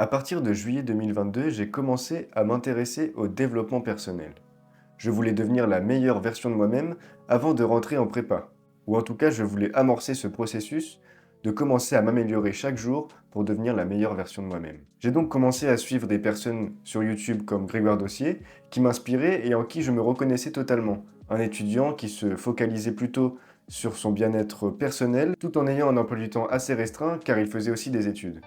À partir de juillet 2022, j'ai commencé à m'intéresser au développement personnel. Je voulais devenir la meilleure version de moi-même avant de rentrer en prépa. Ou en tout cas, je voulais amorcer ce processus de commencer à m'améliorer chaque jour pour devenir la meilleure version de moi-même. J'ai donc commencé à suivre des personnes sur YouTube comme Grégoire Dossier qui m'inspiraient et en qui je me reconnaissais totalement. Un étudiant qui se focalisait plutôt sur son bien-être personnel tout en ayant un emploi du temps assez restreint car il faisait aussi des études.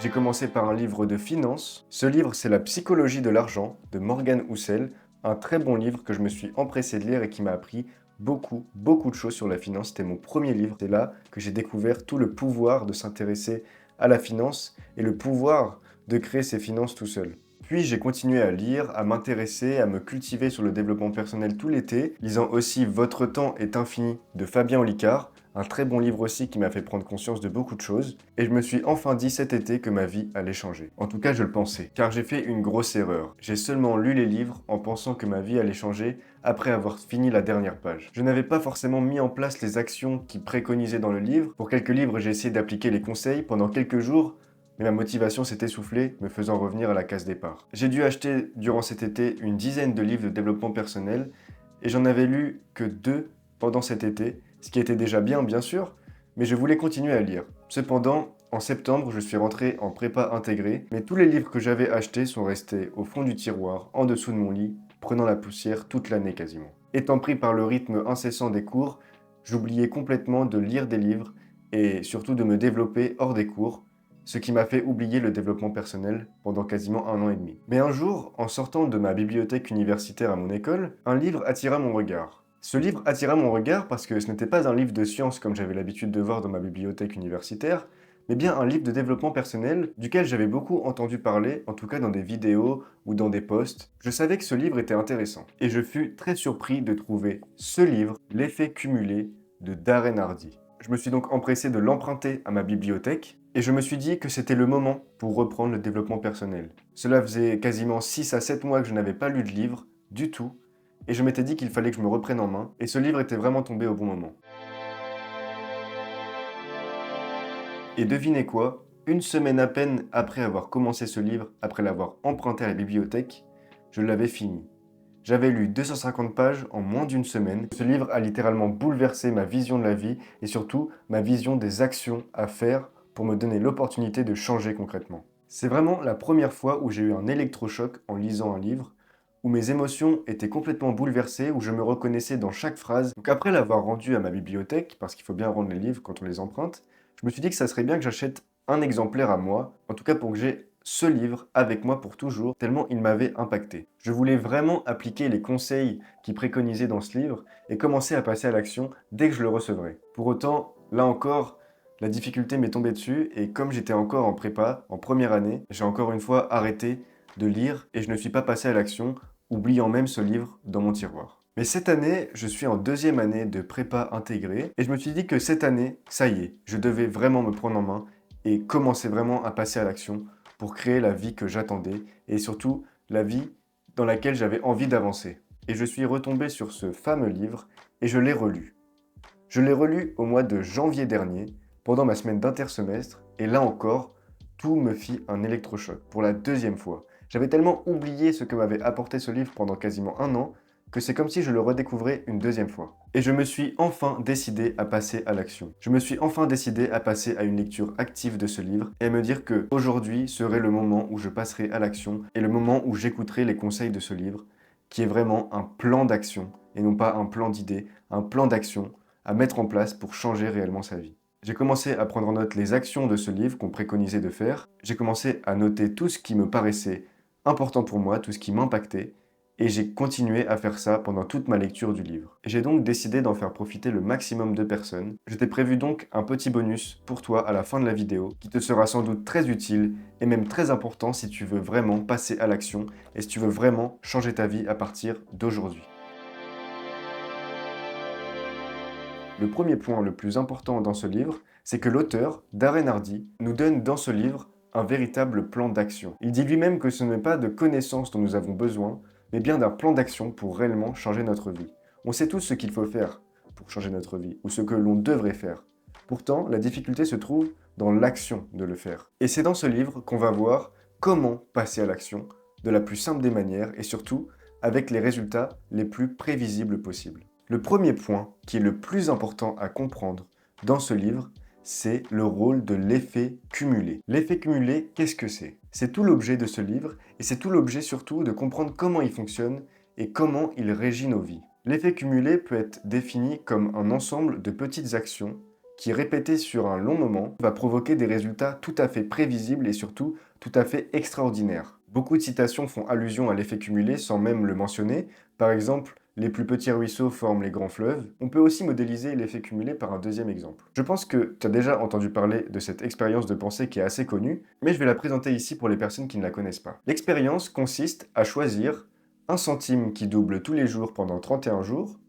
J'ai commencé par un livre de finance. Ce livre, c'est La psychologie de l'argent de Morgan Housel, un très bon livre que je me suis empressé de lire et qui m'a appris beaucoup de choses sur la finance. C'était mon premier livre. C'est là que j'ai découvert tout le pouvoir de s'intéresser à la finance et le pouvoir de créer ses finances tout seul. Puis j'ai continué à lire, à m'intéresser, à me cultiver sur le développement personnel tout l'été, lisant aussi Votre temps est infini de Fabien Olicard, un très bon livre aussi qui m'a fait prendre conscience de beaucoup de choses, et je me suis enfin dit cet été que ma vie allait changer. En tout cas, je le pensais, car j'ai fait une grosse erreur. J'ai seulement lu les livres en pensant que ma vie allait changer après avoir fini la dernière page. Je n'avais pas forcément mis en place les actions qui préconisaient dans le livre. Pour quelques livres, j'ai essayé d'appliquer les conseils pendant quelques jours, mais ma motivation s'est essoufflée, me faisant revenir à la case départ. J'ai dû acheter durant cet été une dizaine de livres de développement personnel, et j'en avais lu que 2 pendant cet été, ce qui était déjà bien sûr, mais je voulais continuer à lire. Cependant, en septembre, je suis rentré en prépa intégrée, mais tous les livres que j'avais achetés sont restés au fond du tiroir, en dessous de mon lit, prenant la poussière toute l'année quasiment. Étant pris par le rythme incessant des cours, j'oubliais complètement de lire des livres et surtout de me développer hors des cours, ce qui m'a fait oublier le développement personnel pendant quasiment 1 an et demi. Mais un jour, en sortant de ma bibliothèque universitaire à mon école, un livre attira mon regard. Ce livre attira mon regard parce que ce n'était pas un livre de science comme j'avais l'habitude de voir dans ma bibliothèque universitaire, mais bien un livre de développement personnel duquel j'avais beaucoup entendu parler, en tout cas dans des vidéos ou dans des posts. Je savais que ce livre était intéressant, et je fus très surpris de trouver ce livre, L'effet cumulé de Darren Hardy. Je me suis donc empressé de l'emprunter à ma bibliothèque, et je me suis dit que c'était le moment pour reprendre le développement personnel. Cela faisait quasiment 6 à 7 mois que je n'avais pas lu de livre, du tout, et je m'étais dit qu'il fallait que je me reprenne en main, et ce livre était vraiment tombé au bon moment. Et devinez quoi? Une semaine à peine après avoir commencé ce livre, après l'avoir emprunté à la bibliothèque, je l'avais fini. J'avais lu 250 pages en moins d'une semaine. Ce livre a littéralement bouleversé ma vision de la vie et surtout ma vision des actions à faire pour me donner l'opportunité de changer concrètement. C'est vraiment la première fois où j'ai eu un électrochoc en lisant un livre, où mes émotions étaient complètement bouleversées, où je me reconnaissais dans chaque phrase. Donc après l'avoir rendu à ma bibliothèque, parce qu'il faut bien rendre les livres quand on les emprunte, je me suis dit que ça serait bien que j'achète un exemplaire à moi, en tout cas pour que j'ai ce livre avec moi pour toujours, tellement il m'avait impacté. Je voulais vraiment appliquer les conseils qui préconisaient dans ce livre et commencer à passer à l'action dès que je le recevrais. Pour autant, là encore, la difficulté m'est tombée dessus et comme j'étais encore en prépa, en première année, j'ai encore une fois arrêté de lire et je ne suis pas passé à l'action, oubliant même ce livre dans mon tiroir. Mais cette année, je suis en deuxième année de prépa intégrée et je me suis dit que cette année, ça y est, je devais vraiment me prendre en main et commencer vraiment à passer à l'action pour créer la vie que j'attendais et surtout la vie dans laquelle j'avais envie d'avancer. Et je suis retombé sur ce fameux livre et je l'ai relu. Je l'ai relu au mois de janvier dernier, pendant ma semaine d'intersemestre, et là encore, tout me fit un électrochoc pour la deuxième fois. J'avais tellement oublié ce que m'avait apporté ce livre pendant quasiment 1 an, que c'est comme si je le redécouvrais une deuxième fois. Et je me suis enfin décidé à passer à l'action. Je me suis enfin décidé à passer à une lecture active de ce livre et à me dire que aujourd'hui serait le moment où je passerai à l'action et le moment où j'écouterai les conseils de ce livre, qui est vraiment un plan d'action et non pas un plan d'idée, un plan d'action à mettre en place pour changer réellement sa vie. J'ai commencé à prendre en note les actions de ce livre qu'on préconisait de faire. J'ai commencé à noter tout ce qui me paraissait important pour moi, tout ce qui m'impactait, et j'ai continué à faire ça pendant toute ma lecture du livre. Et j'ai donc décidé d'en faire profiter le maximum de personnes. Je t'ai prévu donc un petit bonus pour toi à la fin de la vidéo, qui te sera sans doute très utile et même très important si tu veux vraiment passer à l'action et si tu veux vraiment changer ta vie à partir d'aujourd'hui. Le premier point le plus important dans ce livre, c'est que l'auteur, Darren Hardy, nous donne dans ce livre un véritable plan d'action. Il dit lui-même que ce n'est pas de connaissances dont nous avons besoin, mais bien d'un plan d'action pour réellement changer notre vie. On sait tous ce qu'il faut faire pour changer notre vie, ou ce que l'on devrait faire. Pourtant, la difficulté se trouve dans l'action de le faire. Et c'est dans ce livre qu'on va voir comment passer à l'action de la plus simple des manières et surtout avec les résultats les plus prévisibles possibles. Le premier point qui est le plus important à comprendre dans ce livre, c'est le rôle de l'effet cumulé. L'effet cumulé, qu'est-ce que c'est? C'est tout l'objet de ce livre et c'est tout l'objet surtout de comprendre comment il fonctionne et comment il régit nos vies. L'effet cumulé peut être défini comme un ensemble de petites actions qui, répétées sur un long moment, va provoquer des résultats tout à fait prévisibles et surtout tout à fait extraordinaires. Beaucoup de citations font allusion à l'effet cumulé sans même le mentionner. Par exemple, les plus petits ruisseaux forment les grands fleuves. On peut aussi modéliser l'effet cumulé par un deuxième exemple. Je pense que tu as déjà entendu parler de cette expérience de pensée qui est assez connue, mais je vais la présenter ici pour les personnes qui ne la connaissent pas. L'expérience consiste à choisir 1 centime qui double tous les jours pendant 31 jours,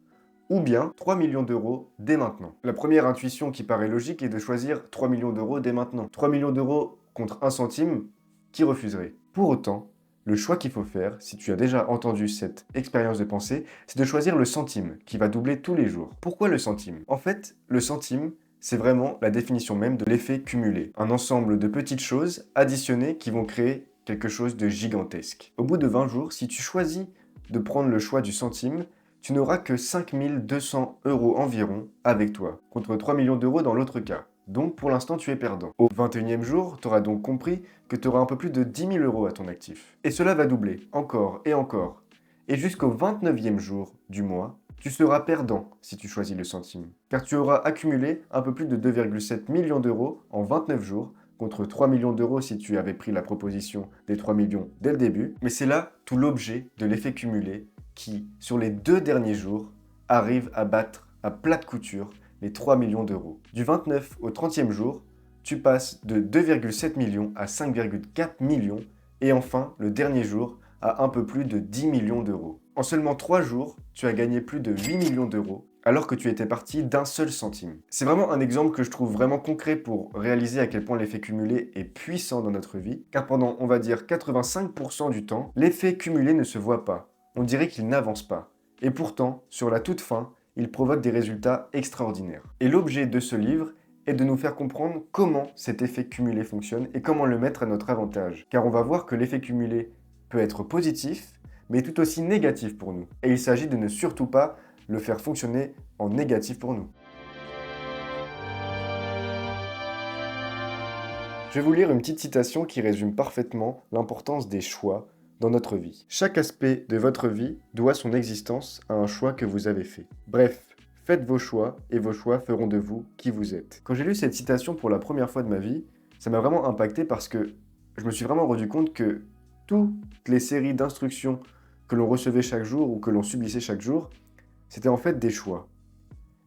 ou bien 3 millions d'euros dès maintenant. La première intuition qui paraît logique est de choisir 3 millions d'euros dès maintenant. 3 millions d'euros contre 1 centime, qui refuserait? Pour autant, le choix qu'il faut faire, si tu as déjà entendu cette expérience de pensée, c'est de choisir le centime, qui va doubler tous les jours. Pourquoi le centime? En fait, le centime, c'est vraiment la définition même de l'effet cumulé. Un ensemble de petites choses additionnées qui vont créer quelque chose de gigantesque. Au bout de 20 jours, si tu choisis de prendre le choix du centime, tu n'auras que 5 200 € environ avec toi, contre 3 millions d'euros dans l'autre cas. Donc pour l'instant, tu es perdant. Au 21e jour, tu auras donc compris que tu auras un peu plus de 10 000 € à ton actif. Et cela va doubler, encore et encore. Et jusqu'au 29e jour du mois, tu seras perdant si tu choisis le centime. Car tu auras accumulé un peu plus de 2,7 millions d'euros en 29 jours, contre 3 millions d'euros si tu avais pris la proposition des 3 millions dès le début. Mais c'est là tout l'objet de l'effet cumulé qui, sur les 2 derniers jours, arrive à battre à plate couture les 3 millions d'euros. Du 29 au 30e jour, tu passes de 2,7 millions à 5,4 millions et enfin, le dernier jour, à un peu plus de 10 millions d'euros. En seulement 3 jours, tu as gagné plus de 8 millions d'euros alors que tu étais parti d'un seul centime. C'est vraiment un exemple que je trouve vraiment concret pour réaliser à quel point l'effet cumulé est puissant dans notre vie, car pendant, on va dire, 85% du temps, l'effet cumulé ne se voit pas. On dirait qu'il n'avance pas. Et pourtant, sur la toute fin, il provoque des résultats extraordinaires. Et l'objet de ce livre est de nous faire comprendre comment cet effet cumulé fonctionne et comment le mettre à notre avantage. Car on va voir que l'effet cumulé peut être positif, mais tout aussi négatif pour nous. Et il s'agit de ne surtout pas le faire fonctionner en négatif pour nous. Je vais vous lire une petite citation qui résume parfaitement l'importance des choix dans notre vie. Chaque aspect de votre vie doit son existence à un choix que vous avez fait. Bref, faites vos choix et vos choix feront de vous qui vous êtes. Quand j'ai lu cette citation pour la première fois de ma vie, ça m'a vraiment impacté parce que je me suis vraiment rendu compte que toutes les séries d'instructions que l'on recevait chaque jour ou que l'on subissait chaque jour, c'était en fait des choix.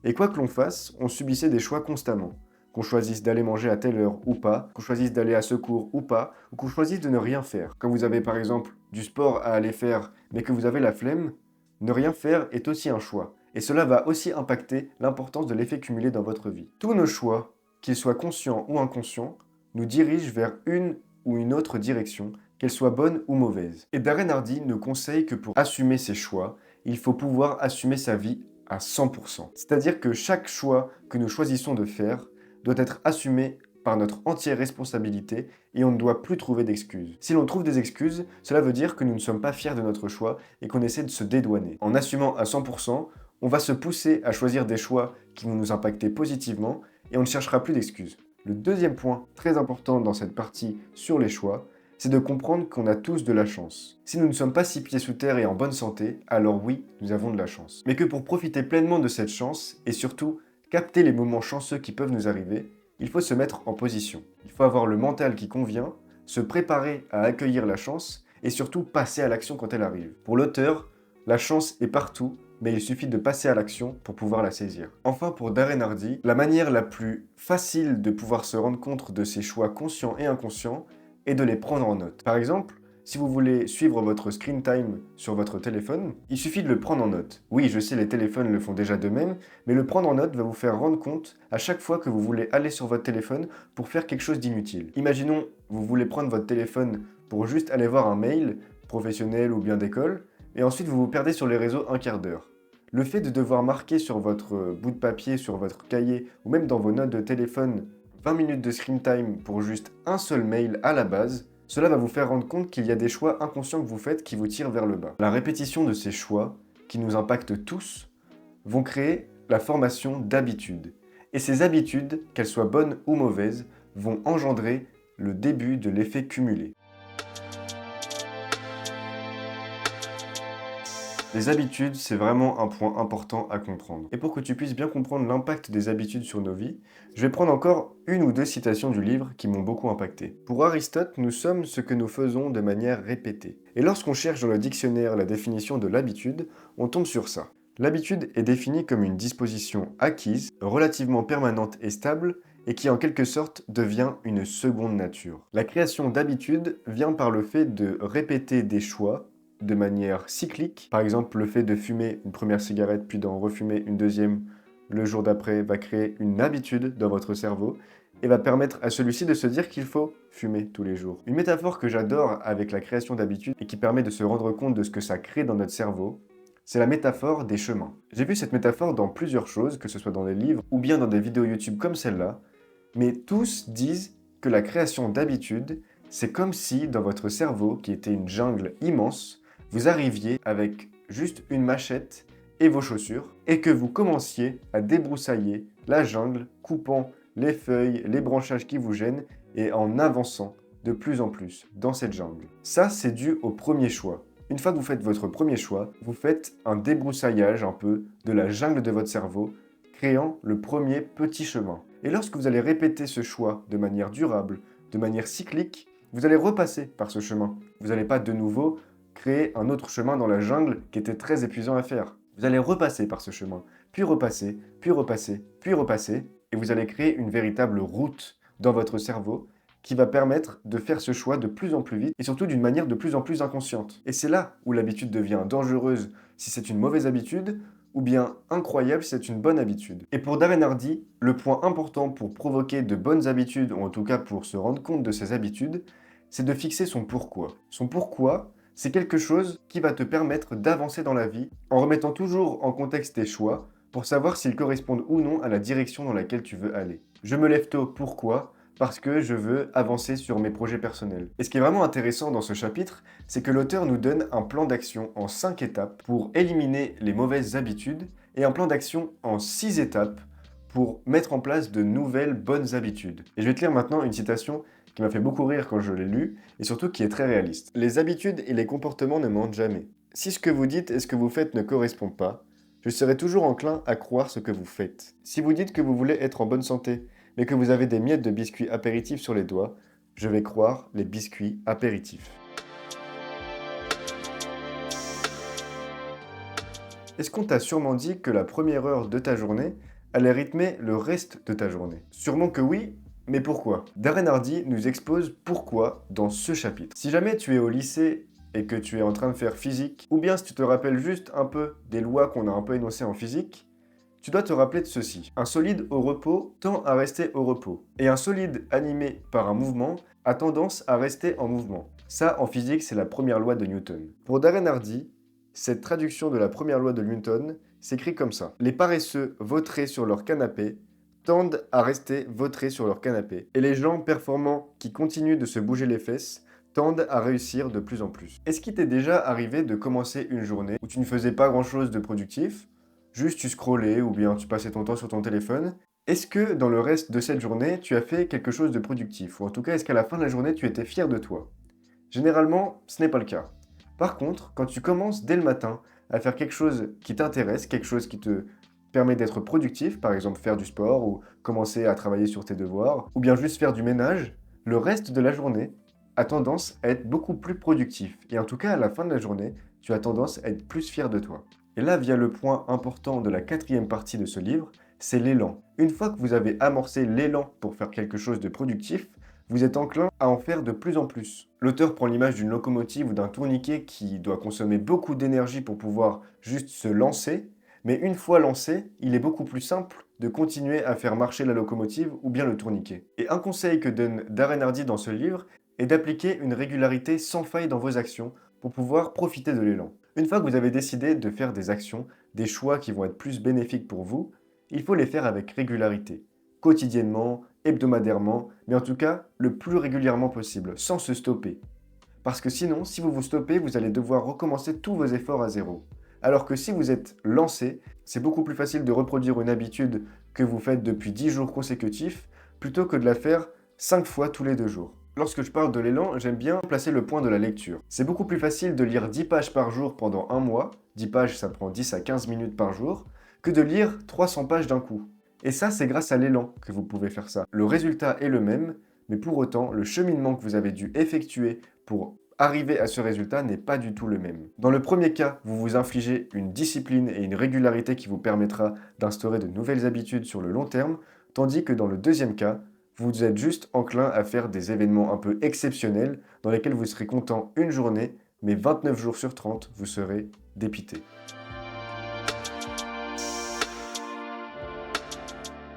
Et quoi que l'on fasse, on subissait des choix constamment. Qu'on choisisse d'aller manger à telle heure ou pas, qu'on choisisse d'aller à ce cours ou pas, ou qu'on choisisse de ne rien faire. Quand vous avez par exemple du sport à aller faire, mais que vous avez la flemme, ne rien faire est aussi un choix. Et cela va aussi impacter l'importance de l'effet cumulé dans votre vie. Tous nos choix, qu'ils soient conscients ou inconscients, nous dirigent vers une ou une autre direction, qu'elle soit bonne ou mauvaise. Et Darren Hardy nous conseille que pour assumer ses choix, il faut pouvoir assumer sa vie à 100%. C'est-à-dire que chaque choix que nous choisissons de faire doit être assumé par notre entière responsabilité et on ne doit plus trouver d'excuses. Si l'on trouve des excuses, cela veut dire que nous ne sommes pas fiers de notre choix et qu'on essaie de se dédouaner. En assumant à 100%, on va se pousser à choisir des choix qui vont nous impacter positivement et on ne cherchera plus d'excuses. Le deuxième point très important dans cette partie sur les choix, c'est de comprendre qu'on a tous de la chance. Si nous ne sommes pas 6 pieds sous terre et en bonne santé, alors oui, nous avons de la chance. Mais que pour profiter pleinement de cette chance, et surtout capter les moments chanceux qui peuvent nous arriver, il faut se mettre en position. Il faut avoir le mental qui convient, se préparer à accueillir la chance, et surtout passer à l'action quand elle arrive. Pour l'auteur, la chance est partout, mais il suffit de passer à l'action pour pouvoir la saisir. Enfin, pour Darren Hardy, la manière la plus facile de pouvoir se rendre compte de ses choix conscients et inconscients, et de les prendre en note. Par exemple, si vous voulez suivre votre screen time sur votre téléphone, il suffit de le prendre en note. Oui, je sais, les téléphones le font déjà d'eux-mêmes, mais le prendre en note va vous faire rendre compte à chaque fois que vous voulez aller sur votre téléphone pour faire quelque chose d'inutile. Imaginons, vous voulez prendre votre téléphone pour juste aller voir un mail, professionnel ou bien d'école, et ensuite vous vous perdez sur les réseaux un quart d'heure. Le fait de devoir marquer sur votre bout de papier, sur votre cahier, ou même dans vos notes de téléphone, 20 minutes de screen time pour juste un seul mail à la base, cela va vous faire rendre compte qu'il y a des choix inconscients que vous faites qui vous tirent vers le bas. La répétition de ces choix, qui nous impactent tous, vont créer la formation d'habitudes. Et ces habitudes, qu'elles soient bonnes ou mauvaises, vont engendrer le début de l'effet cumulé. Les habitudes, c'est vraiment un point important à comprendre. Et pour que tu puisses bien comprendre l'impact des habitudes sur nos vies, je vais prendre encore une ou deux citations du livre qui m'ont beaucoup impacté. Pour Aristote, nous sommes ce que nous faisons de manière répétée. Et lorsqu'on cherche dans le dictionnaire la définition de l'habitude, on tombe sur ça. L'habitude est définie comme une disposition acquise, relativement permanente et stable, et qui en quelque sorte devient une seconde nature. La création d'habitudes vient par le fait de répéter des choix de manière cyclique. Par exemple, le fait de fumer une première cigarette puis d'en refumer une deuxième le jour d'après va créer une habitude dans votre cerveau et va permettre à celui-ci de se dire qu'il faut fumer tous les jours. Une métaphore que j'adore avec la création d'habitudes et qui permet de se rendre compte de ce que ça crée dans notre cerveau, c'est la métaphore des chemins. J'ai vu cette métaphore dans plusieurs choses, que ce soit dans des livres ou bien dans des vidéos YouTube comme celle-là, mais tous disent que la création d'habitudes, c'est comme si dans votre cerveau, qui était une jungle immense, vous arriviez avec juste une machette et vos chaussures, et que vous commenciez à débroussailler la jungle, coupant les feuilles, les branchages qui vous gênent, et en avançant de plus en plus dans cette jungle. Ça, c'est dû au premier choix. Une fois que vous faites votre premier choix, vous faites un débroussaillage un peu de la jungle de votre cerveau, créant le premier petit chemin. Et lorsque vous allez répéter ce choix de manière durable, de manière cyclique, vous allez repasser par ce chemin. Vous n'allez pas de nouveau créer un autre chemin dans la jungle qui était très épuisant à faire. Vous allez repasser par ce chemin, puis repasser, puis repasser, puis repasser, et vous allez créer une véritable route dans votre cerveau qui va permettre de faire ce choix de plus en plus vite et surtout d'une manière de plus en plus inconsciente. Et c'est là où l'habitude devient dangereuse si c'est une mauvaise habitude ou bien incroyable si c'est une bonne habitude. Et pour Darren Hardy, le point important pour provoquer de bonnes habitudes, ou en tout cas pour se rendre compte de ces habitudes, c'est de fixer son pourquoi. Son pourquoi, c'est quelque chose qui va te permettre d'avancer dans la vie en remettant toujours en contexte tes choix pour savoir s'ils correspondent ou non à la direction dans laquelle tu veux aller. Je me lève tôt, pourquoi ? Parce que je veux avancer sur mes projets personnels. Et ce qui est vraiment intéressant dans ce chapitre, c'est que l'auteur nous donne un plan d'action en 5 étapes pour éliminer les mauvaises habitudes et un plan d'action en 6 étapes pour mettre en place de nouvelles bonnes habitudes. Et je vais te lire maintenant une citation qui m'a fait beaucoup rire quand je l'ai lu et surtout qui est très réaliste. Les habitudes et les comportements ne mentent jamais. Si ce que vous dites et ce que vous faites ne correspond pas, je serai toujours enclin à croire ce que vous faites. Si vous dites que vous voulez être en bonne santé, mais que vous avez des miettes de biscuits apéritifs sur les doigts, je vais croire les biscuits apéritifs. Est-ce qu'on t'a sûrement dit que la première heure de ta journée allait rythmer le reste de ta journée? Sûrement que oui, mais pourquoi? Darren Hardy nous expose pourquoi dans ce chapitre. Si jamais tu es au lycée et que tu es en train de faire physique, ou bien si tu te rappelles juste un peu des lois qu'on a un peu énoncées en physique, tu dois te rappeler de ceci. Un solide au repos tend à rester au repos. Et un solide animé par un mouvement a tendance à rester en mouvement. Ça, en physique, c'est la première loi de Newton. Pour Darren Hardy, cette traduction de la première loi de Newton s'écrit comme ça. Les paresseux vautrés sur leur canapé tendent à rester vautrés sur leur canapé. Et les gens performants qui continuent de se bouger les fesses tendent à réussir de plus en plus. Est-ce qu'il t'est déjà arrivé de commencer une journée où tu ne faisais pas grand-chose de productif, juste tu scrollais ou bien tu passais ton temps sur ton téléphone? Est-ce que dans le reste de cette journée, tu as fait quelque chose de productif? Ou en tout cas, est-ce qu'à la fin de la journée, tu étais fier de toi? Généralement, ce n'est pas le cas. Par contre, quand tu commences dès le matin à faire quelque chose qui t'intéresse, quelque chose qui te permet d'être productif, par exemple faire du sport ou commencer à travailler sur tes devoirs, ou bien juste faire du ménage, le reste de la journée a tendance à être beaucoup plus productif. Et en tout cas, à la fin de la journée, tu as tendance à être plus fier de toi. Et là vient le point important de la 4e partie de ce livre, c'est l'élan. Une fois que vous avez amorcé l'élan pour faire quelque chose de productif, vous êtes enclin à en faire de plus en plus. L'auteur prend l'image d'une locomotive ou d'un tourniquet qui doit consommer beaucoup d'énergie pour pouvoir juste se lancer, mais une fois lancé, il est beaucoup plus simple de continuer à faire marcher la locomotive ou bien le tourniquet. Et un conseil que donne Darren Hardy dans ce livre est d'appliquer une régularité sans faille dans vos actions pour pouvoir profiter de l'élan. Une fois que vous avez décidé de faire des actions, des choix qui vont être plus bénéfiques pour vous, il faut les faire avec régularité, quotidiennement hebdomadairement, mais en tout cas le plus régulièrement possible, sans se stopper. Parce que sinon, si vous vous stoppez, vous allez devoir recommencer tous vos efforts à zéro. Alors que si vous êtes lancé, c'est beaucoup plus facile de reproduire une habitude que vous faites depuis 10 jours consécutifs, plutôt que de la faire 5 fois tous les 2 jours. Lorsque je parle de l'élan, j'aime bien placer le point de la lecture. C'est beaucoup plus facile de lire 10 pages par jour pendant un mois, 10 pages ça prend 10 à 15 minutes par jour, que de lire 300 pages d'un coup. Et ça, c'est grâce à l'élan que vous pouvez faire ça. Le résultat est le même, mais pour autant, le cheminement que vous avez dû effectuer pour arriver à ce résultat n'est pas du tout le même. Dans le premier cas, vous vous infligez une discipline et une régularité qui vous permettra d'instaurer de nouvelles habitudes sur le long terme, tandis que dans le deuxième cas, vous êtes juste enclin à faire des événements un peu exceptionnels dans lesquels vous serez content une journée, mais 29 jours sur 30, vous serez dépité.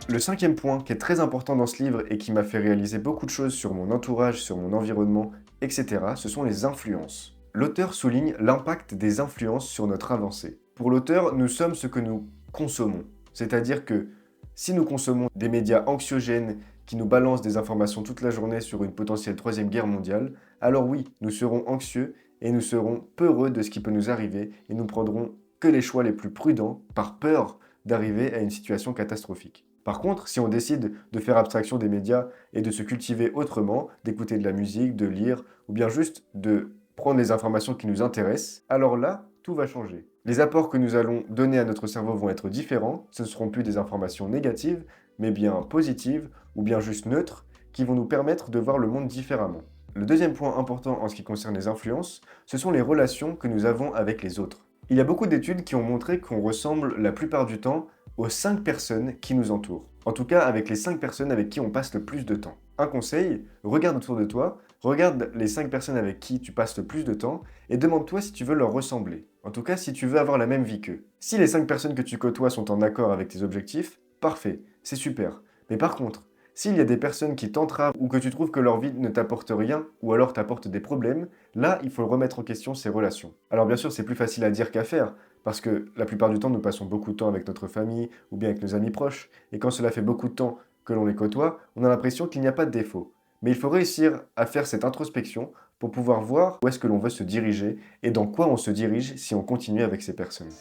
Le cinquième point qui est très important dans ce livre et qui m'a fait réaliser beaucoup de choses sur mon entourage, sur mon environnement, etc., ce sont les influences. L'auteur souligne l'impact des influences sur notre avancée. Pour l'auteur, nous sommes ce que nous consommons. C'est-à-dire que si nous consommons des médias anxiogènes qui nous balancent des informations toute la journée sur une potentielle troisième guerre mondiale, alors oui, nous serons anxieux et nous serons peureux de ce qui peut nous arriver et nous prendrons que les choix les plus prudents par peur d'arriver à une situation catastrophique. Par contre, si on décide de faire abstraction des médias et de se cultiver autrement, d'écouter de la musique, de lire, ou bien juste de prendre les informations qui nous intéressent, alors là, tout va changer. Les apports que nous allons donner à notre cerveau vont être différents, ce ne seront plus des informations négatives, mais bien positives, ou bien juste neutres, qui vont nous permettre de voir le monde différemment. Le deuxième point important en ce qui concerne les influences, ce sont les relations que nous avons avec les autres. Il y a beaucoup d'études qui ont montré qu'on ressemble la plupart du temps aux 5 personnes qui nous entourent. En tout cas, avec les 5 personnes avec qui on passe le plus de temps. Un conseil, regarde autour de toi, regarde les 5 personnes avec qui tu passes le plus de temps et demande-toi si tu veux leur ressembler. En tout cas, si tu veux avoir la même vie qu'eux. Si les 5 personnes que tu côtoies sont en accord avec tes objectifs, parfait, c'est super. Mais par contre, s'il y a des personnes qui t'entravent ou que tu trouves que leur vie ne t'apporte rien ou alors t'apporte des problèmes, là, il faut remettre en question ces relations. Alors bien sûr, c'est plus facile à dire qu'à faire, parce que la plupart du temps, nous passons beaucoup de temps avec notre famille ou bien avec nos amis proches, et quand cela fait beaucoup de temps que l'on les côtoie, on a l'impression qu'il n'y a pas de défaut. Mais il faut réussir à faire cette introspection pour pouvoir voir où est-ce que l'on veut se diriger et dans quoi on se dirige si on continue avec ces personnes.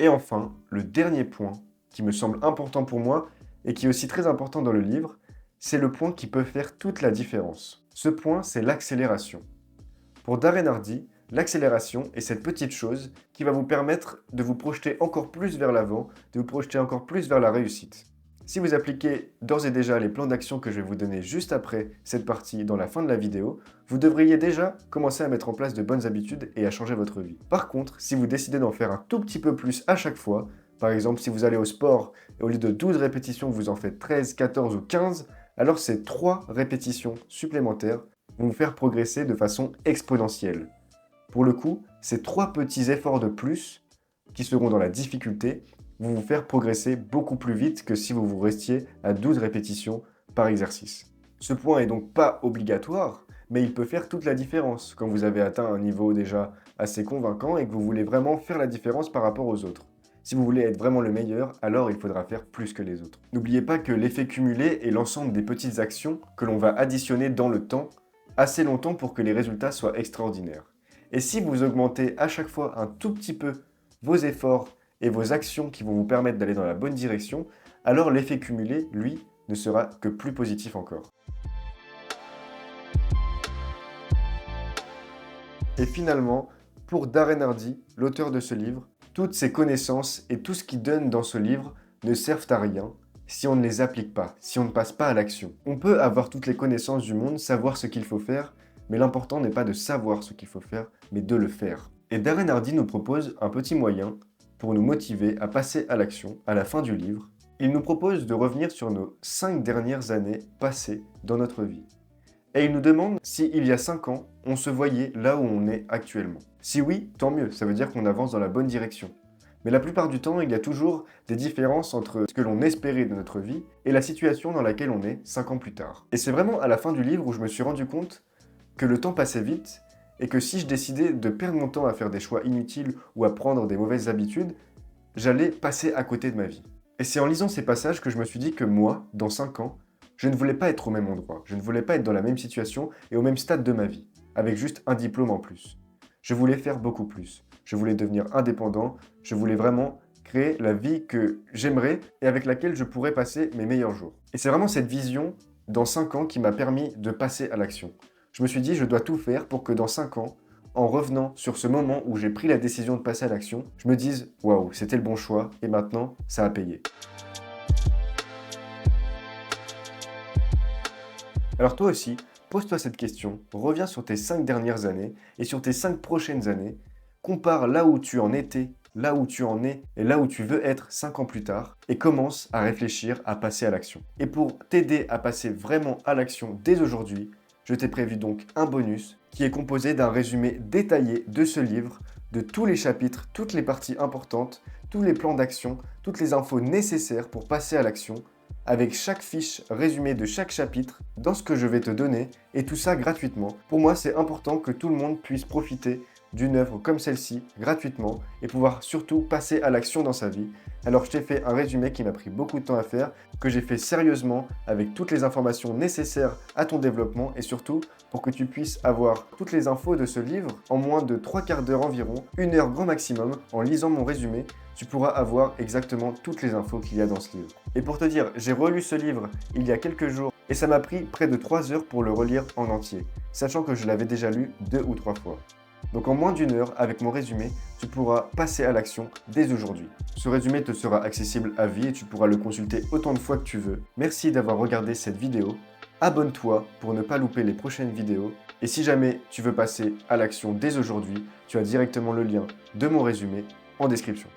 Et enfin, le dernier point qui me semble important pour moi et qui est aussi très important dans le livre, c'est le point qui peut faire toute la différence. Ce point, c'est l'accélération. Pour Darren Hardy, l'accélération est cette petite chose qui va vous permettre de vous projeter encore plus vers l'avant, de vous projeter encore plus vers la réussite. Si vous appliquez d'ores et déjà les plans d'action que je vais vous donner juste après cette partie dans la fin de la vidéo, vous devriez déjà commencer à mettre en place de bonnes habitudes et à changer votre vie. Par contre, si vous décidez d'en faire un tout petit peu plus à chaque fois, par exemple si vous allez au sport et au lieu de 12 répétitions, vous en faites 13, 14 ou 15, alors ces 3 répétitions supplémentaires vont vous faire progresser de façon exponentielle. Pour le coup, ces 3 petits efforts de plus, qui seront dans la difficulté, vont vous faire progresser beaucoup plus vite que si vous vous restiez à 12 répétitions par exercice. Ce point est donc pas obligatoire, mais il peut faire toute la différence quand vous avez atteint un niveau déjà assez convaincant et que vous voulez vraiment faire la différence par rapport aux autres. Si vous voulez être vraiment le meilleur, alors il faudra faire plus que les autres. N'oubliez pas que l'effet cumulé est l'ensemble des petites actions que l'on va additionner dans le temps, assez longtemps pour que les résultats soient extraordinaires. Et si vous augmentez à chaque fois un tout petit peu vos efforts et vos actions qui vont vous permettre d'aller dans la bonne direction, alors l'effet cumulé, lui, ne sera que plus positif encore. Et finalement, pour Darren Hardy, l'auteur de ce livre, toutes ces connaissances et tout ce qu'il donne dans ce livre ne servent à rien si on ne les applique pas, si on ne passe pas à l'action. On peut avoir toutes les connaissances du monde, savoir ce qu'il faut faire, mais l'important n'est pas de savoir ce qu'il faut faire, mais de le faire. Et Darren Hardy nous propose un petit moyen pour nous motiver à passer à l'action à la fin du livre. Il nous propose de revenir sur nos 5 dernières années passées dans notre vie. Et il nous demande si, il y a 5 ans, on se voyait là où on est actuellement. Si oui, tant mieux, ça veut dire qu'on avance dans la bonne direction. Mais la plupart du temps, il y a toujours des différences entre ce que l'on espérait de notre vie et la situation dans laquelle on est 5 ans plus tard. Et c'est vraiment à la fin du livre où je me suis rendu compte que le temps passait vite et que si je décidais de perdre mon temps à faire des choix inutiles ou à prendre des mauvaises habitudes, j'allais passer à côté de ma vie. Et c'est en lisant ces passages que je me suis dit que moi, dans 5 ans, je ne voulais pas être au même endroit, je ne voulais pas être dans la même situation et au même stade de ma vie, avec juste un diplôme en plus. Je voulais faire beaucoup plus. Je voulais devenir indépendant, je voulais vraiment créer la vie que j'aimerais et avec laquelle je pourrais passer mes meilleurs jours. Et c'est vraiment cette vision dans 5 ans qui m'a permis de passer à l'action. Je me suis dit, je dois tout faire pour que dans 5 ans, en revenant sur ce moment où j'ai pris la décision de passer à l'action, je me dise, waouh, c'était le bon choix et maintenant, ça a payé. Alors toi aussi, pose-toi cette question, reviens sur tes 5 dernières années et sur tes 5 prochaines années, compare là où tu en étais, là où tu en es et là où tu veux être 5 ans plus tard et commence à réfléchir à passer à l'action. Et pour t'aider à passer vraiment à l'action dès aujourd'hui, je t'ai prévu donc un bonus qui est composé d'un résumé détaillé de ce livre, de tous les chapitres, toutes les parties importantes, tous les plans d'action, toutes les infos nécessaires pour passer à l'action avec chaque fiche résumée de chaque chapitre dans ce que je vais te donner, et tout ça gratuitement. Pour moi, c'est important que tout le monde puisse profiter d'une œuvre comme celle-ci gratuitement et pouvoir surtout passer à l'action dans sa vie. Alors je t'ai fait un résumé qui m'a pris beaucoup de temps à faire, que j'ai fait sérieusement avec toutes les informations nécessaires à ton développement et surtout pour que tu puisses avoir toutes les infos de ce livre en moins de 3/4 d'heure environ, 1 heure grand maximum. En lisant mon résumé, tu pourras avoir exactement toutes les infos qu'il y a dans ce livre. Et pour te dire, j'ai relu ce livre il y a quelques jours et ça m'a pris près de 3 heures pour le relire en entier, sachant que je l'avais déjà lu 2 ou 3 fois. Donc en moins d'1 heure, avec mon résumé, tu pourras passer à l'action dès aujourd'hui. Ce résumé te sera accessible à vie et tu pourras le consulter autant de fois que tu veux. Merci d'avoir regardé cette vidéo. Abonne-toi pour ne pas louper les prochaines vidéos. Et si jamais tu veux passer à l'action dès aujourd'hui, tu as directement le lien de mon résumé en description.